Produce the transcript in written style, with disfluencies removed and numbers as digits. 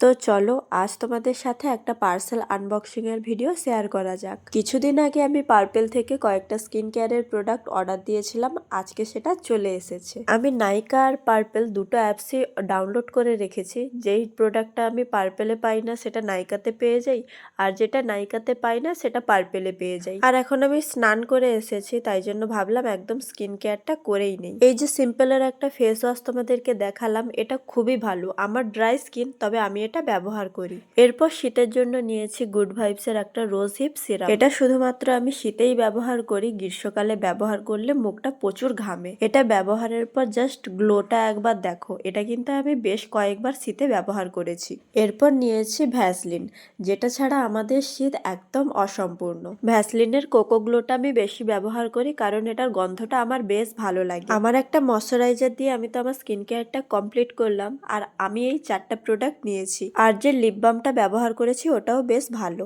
তো চলো আজ তোমাদের সাথে একটা পার্সেল আনবক্সিং এর ভিডিও শেয়ার করা যাক। কিছুদিন আগে আমি পার্পেল থেকে কয়েকটা স্কিন কেয়ারের প্রোডাক্ট অর্ডার দিয়েছিলাম, আজকে সেটা চলে এসেছে। আমি নাইকা আর পার্পেল দুটো অ্যাপসই ডাউনলোড করে রেখেছি। যেই প্রোডাক্টটা আমি পার্পেলে পাই না সেটা নাইকাতে পেয়ে যাই, আর যেটা নাইকাতে পাই না সেটা পার্পেলে পেয়ে যাই। আর এখন আমি স্নান করে এসেছি, তাই জন্য ভাবলাম একদম স্কিন কেয়ারটা করেই নেই। এই যে সিম্পলের একটা ফেস ওয়াশ তোমাদেরকে দেখালাম, এটা খুবই ভালো। আমার ড্রাই স্কিন, তবে আমি এটা ব্যবহার করি। এরপর শীতের জন্য নিয়েছি গুড ভাইবস এর একটা রোজ হিপ সিরাম। এটা শুধুমাত্র আমি শীতেই ব্যবহার করি, গ্রীষ্মকালে ব্যবহার করলে মুখটা প্রচুর ঘামে। এটা ব্যবহারের পর জাস্ট গ্লোটা একবার দেখো। এটা কিন্তু আমি বেশ কয়েকবার শীতে ব্যবহার করেছি। এরপর নিয়েছি ভ্যাসলিন, যেটা ছাড়া আমাদের শীত একদম অসম্পূর্ণ। ভ্যাসলিনের কোকো গ্লোটা আমি বেশি ব্যবহার করি, কারণ এটার গন্ধটা আমার বেশ ভালো লাগে। আমার একটা ময়শ্চারাইজার দিয়ে আমি তো আমার স্কিন কেয়ারটা কমপ্লিট করলাম, আর আমি এই 4টা প্রোডাক্ট নিয়েছি। আর যে লিপ বামটা ব্যবহার করেছি ওটাও বেশ ভালো।